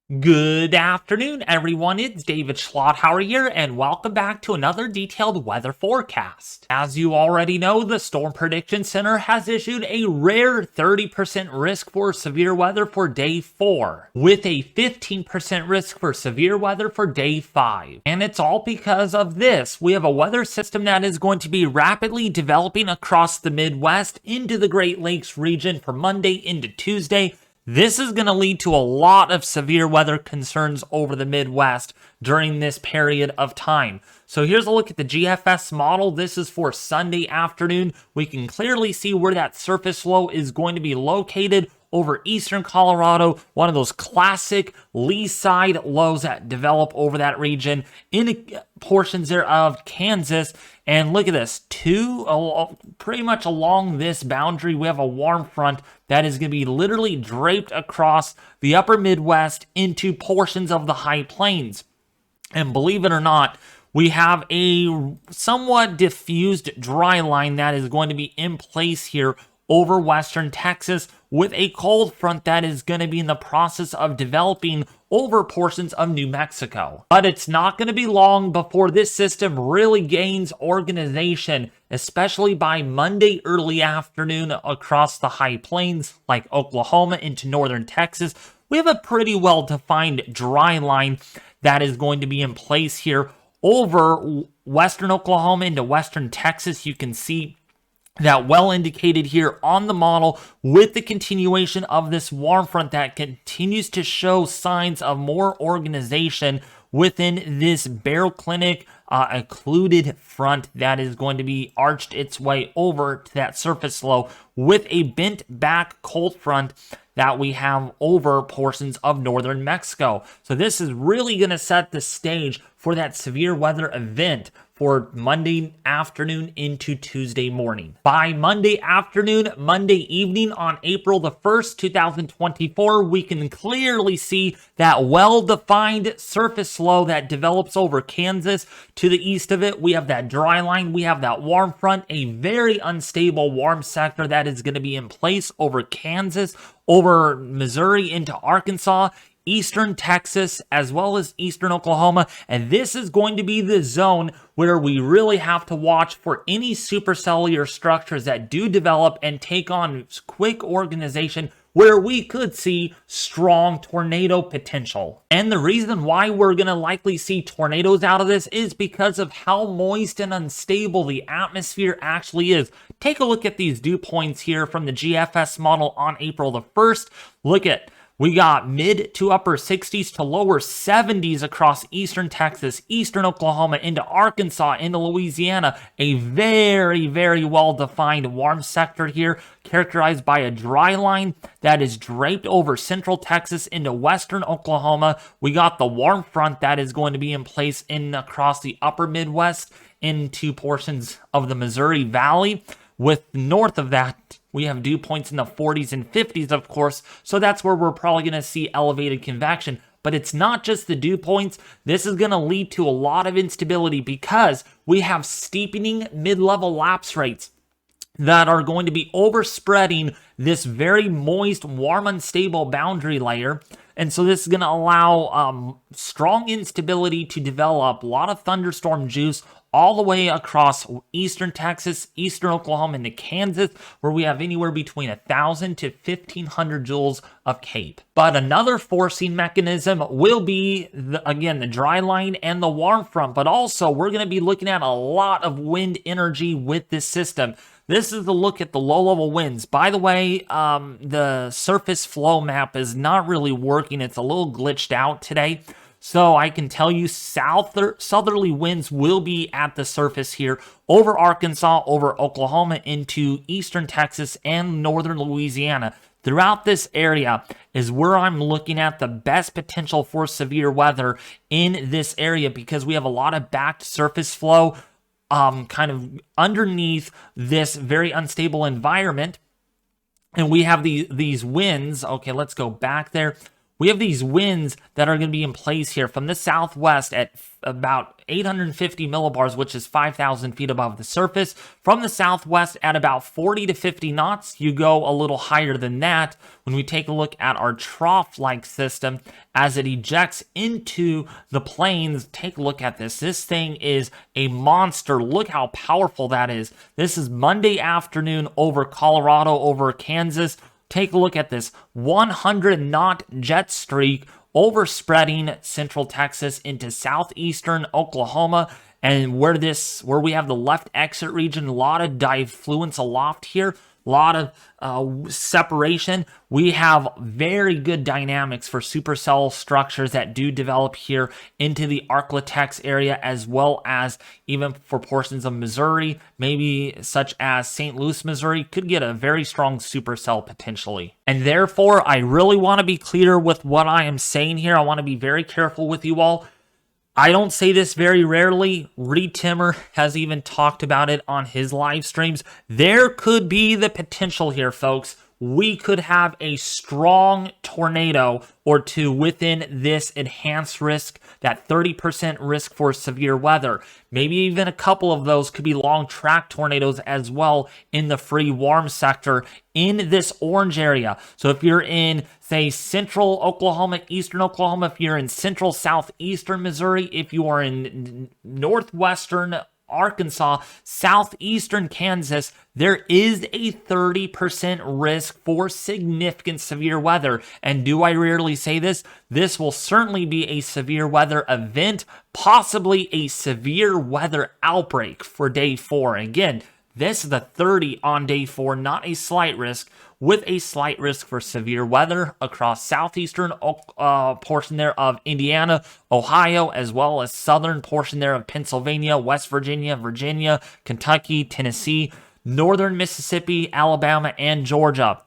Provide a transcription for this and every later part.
Good afternoon, everyone. It's David Schlotthauer here, and welcome back to another detailed weather forecast. As you already know, the Storm Prediction Center has issued a rare 30% risk for severe weather for day 4, with a 15% risk for severe weather for day 5. And it's all because of this. We have a weather system that is going to be rapidly developing across the Midwest into the Great Lakes region for Monday into Tuesday. This is going to lead to a lot of severe weather concerns over the Midwest during this period of time. So here's a look at the GFS model. This is for Sunday afternoon. We can clearly see where that surface low is going to be located over eastern Colorado, one of those classic lee side lows that develop over that region in portions there of Kansas. And look at this, pretty much along this boundary, we have a warm front that is going to be literally draped across the upper Midwest into portions of the high plains. And believe it or not, we have a somewhat diffused dry line that is going to be in place here over western Texas with a cold front that is going to be in the process of developing over portions of New Mexico. But it's not going to be long before this system really gains organization, especially by Monday early afternoon across the high plains like Oklahoma into northern Texas. We have a pretty well-defined dry line that is going to be in place here over western Oklahoma into western Texas. You can see that well indicated here on the model with the continuation of this warm front that continues to show signs of more organization within this baroclinic occluded front that is going to be arched its way over to that surface low with a bent back cold front that we have over portions of northern Mexico. So this is really going to set the stage for that severe weather event for Monday afternoon into Tuesday morning. By Monday afternoon, Monday evening on April the 1st, 2024, we can clearly see that well-defined surface low that develops over Kansas. To the east of it, we have that dry line, we have that warm front, a very unstable warm sector that is going to be in place over Kansas, over Missouri into Arkansas, eastern Texas, as well as eastern Oklahoma. And this is going to be the zone where we really have to watch for any supercellular structures that do develop and take on quick organization, where we could see strong tornado potential. And the reason why we're going to likely see tornadoes out of this is because of how moist and unstable the atmosphere actually is. Take a look at these dew points here from the GFS model on April the 1st. Look at, we got mid to upper 60s to lower 70s across eastern Texas, eastern Oklahoma, into Arkansas, into Louisiana. A very, very well-defined warm sector here, characterized by a dry line that is draped over central Texas into western Oklahoma. We got the warm front that is going to be in place across the upper Midwest into portions of the Missouri Valley. With north of that, we have dew points in the 40s and 50s, of course, so that's where we're probably going to see elevated convection. But it's not just the dew points. This is going to lead to a lot of instability because we have steepening mid-level lapse rates that are going to be overspreading this very moist, warm, unstable boundary layer. And so this is going to allow strong instability to develop, a lot of thunderstorm juice all the way across eastern Texas, eastern Oklahoma, into Kansas, where we have anywhere between 1,000 to 1,500 joules of CAPE. But another forcing mechanism will be, again, the dry line and the warm front, but also we're going to be looking at a lot of wind energy with this system. This is the look at the low-level winds. By the way, the surface flow map is not really working. It's a little glitched out today. So I can tell you southerly winds will be at the surface here over Arkansas, over Oklahoma, into eastern Texas and northern Louisiana. Throughout this area is where I'm looking at the best potential for severe weather in this area because we have a lot of backed surface flow kind of underneath this very unstable environment. And we have these winds. Okay, let's go back there. we have these winds that are going to be in place here from the southwest at about 850 millibars, which is 5,000 feet above the surface. From the southwest at about 40 to 50 knots, you go a little higher than that. When we take a look at our trough-like system as it ejects into the plains, take a look at this. This thing is a monster. Look how powerful that is. This is Monday afternoon over Colorado, over Kansas. Take a look at this 100-knot jet streak overspreading central Texas into southeastern Oklahoma, and where we have the left exit region, a lot of diffluence aloft here, a lot of separation. We have very good dynamics for supercell structures that do develop here into the Arklatex area, as well as even for portions of Missouri, maybe such as St. Louis, Missouri, could get a very strong supercell potentially. And therefore, I really want to be clear with what I am saying here. I want to be very careful with you all. I don't say this very rarely. Reed Timmer has even talked about it on his live streams. There could be the potential here, folks. We could have a strong tornado or two within this enhanced risk, that 30% risk for severe weather. Maybe even a couple of those could be long track tornadoes as well in the free warm sector in this orange area. So if you're in, say, central Oklahoma, eastern Oklahoma, if you're in central southeastern Missouri, if you are in northwestern Arkansas, southeastern Kansas, there is a 30% risk for significant severe weather. And do I rarely say this? This will certainly be a severe weather event, possibly a severe weather outbreak for day 4. Again, this is the 30 on day 4, not a slight risk, with a slight risk for severe weather across southeastern portion there of Indiana, Ohio, as well as southern portion there of Pennsylvania, West Virginia, Virginia, Kentucky, Tennessee, northern Mississippi, Alabama, and Georgia,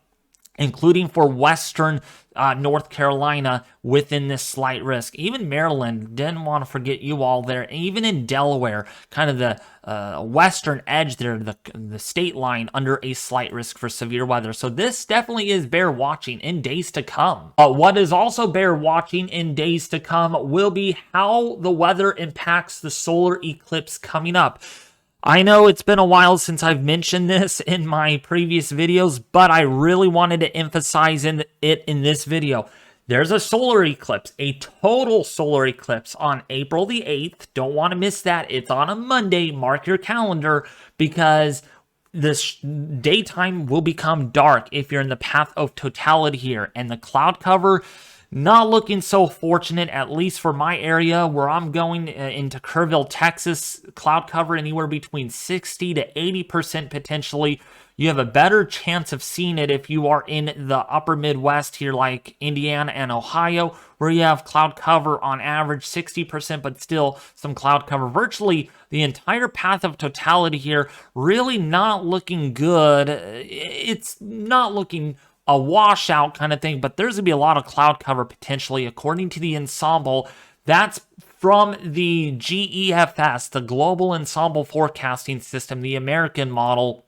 including for western North Carolina within this slight risk. Even Maryland, didn't want to forget you all there. Even in Delaware, kind of the western edge there, the state line, under a slight risk for severe weather. So this definitely is bear watching in days to come. What is also bear watching in days to come will be how the weather impacts the solar eclipse coming up. I know it's been a while since I've mentioned this in my previous videos, but I really wanted to emphasize it in this video. There's a solar eclipse, a total solar eclipse on April the 8th. Don't want to miss that. It's on a Monday. Mark your calendar, because this daytime will become dark if you're in the path of totality here. And the cloud cover, not looking so fortunate, at least for my area where I'm going into Kerrville, Texas. Cloud cover anywhere between 60 to 80% potentially. You have a better chance of seeing it if you are in the upper Midwest here, like Indiana and Ohio, where you have cloud cover on average 60%, but still some cloud cover. Virtually the entire path of totality here, really not looking good. It's not looking a washout kind of thing, but there's going to be a lot of cloud cover potentially, according to the ensemble. That's from the GEFS, the Global Ensemble Forecasting System, the American model.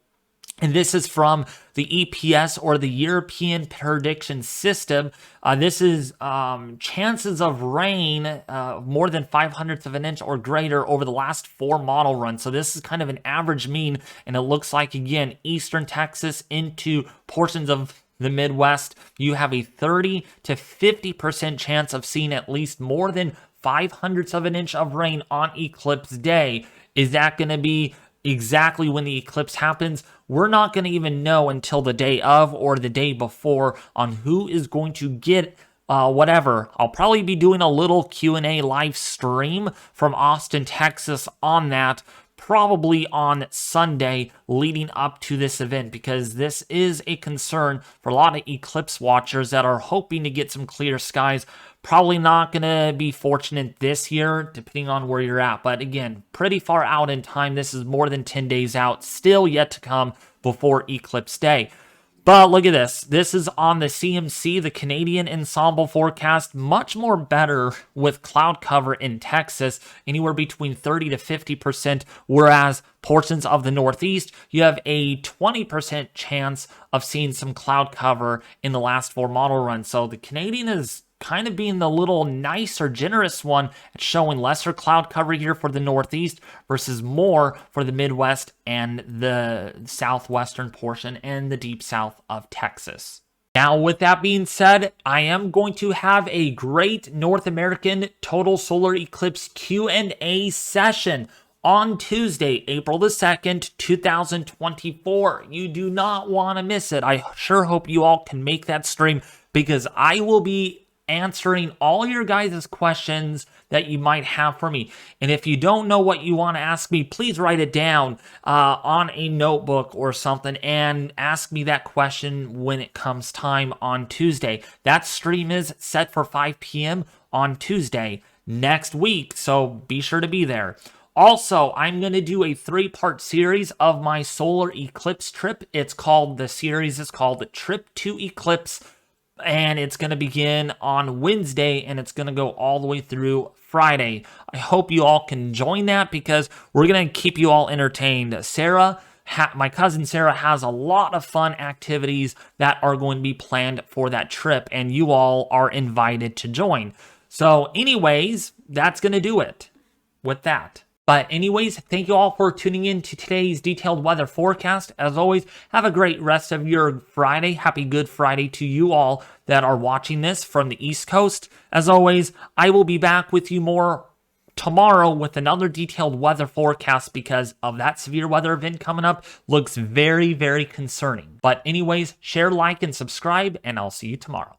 And this is from the EPS, or the European Prediction System. This is chances of rain more than 0.05 of an inch or greater over the last 4 model runs. So this is kind of an average mean, and it looks like, again, eastern Texas into portions of the Midwest, you have a 30 to 50% chance of seeing at least more than 0.05 of an inch of rain on eclipse day. Is that going to be exactly when the eclipse happens? We're not going to even know until the day of or the day before on who is going to get whatever. I'll probably be doing a little Q&A live stream from Austin, Texas on that, probably on Sunday leading up to this event, because this is a concern for a lot of eclipse watchers that are hoping to get some clear skies. Probably not going to be fortunate this year, depending on where you're at. But again, pretty far out in time. This is more than 10 days out, still yet to come before eclipse day. But look at this. This is on the CMC, the Canadian Ensemble Forecast. Much more better with cloud cover in Texas, anywhere between 30 to 50%, whereas portions of the Northeast, you have a 20% chance of seeing some cloud cover in the last 4 model runs. So the Canadian is kind of being the little nicer, generous one at showing lesser cloud cover here for the Northeast versus more for the Midwest and the southwestern portion and the deep south of Texas. Now, with that being said, I am going to have a great North American total solar eclipse Q&A session on Tuesday, April the 2nd, 2024. You do not want to miss it. I sure hope you all can make that stream because I will be answering all your guys' questions that you might have for me. And if you don't know what you want to ask me, please write it down on a notebook or something and ask me that question when it comes time on Tuesday. That stream is set for 5 p.m. on Tuesday next week, so be sure to be there. Also, I'm going to do a 3-part series of my solar eclipse trip. The series is called Trip to Eclipse, and it's going to begin on Wednesday, and it's going to go all the way through Friday. I hope you all can join that because we're going to keep you all entertained. My cousin Sarah has a lot of fun activities that are going to be planned for that trip, and you all are invited to join. So anyways, that's going to do it with that. But anyways, thank you all for tuning in to today's detailed weather forecast. As always, have a great rest of your Friday. Happy Good Friday to you all that are watching this from the East Coast. As always, I will be back with you more tomorrow with another detailed weather forecast because of that severe weather event coming up. Looks very, very concerning. But anyways, share, like, and subscribe, and I'll see you tomorrow.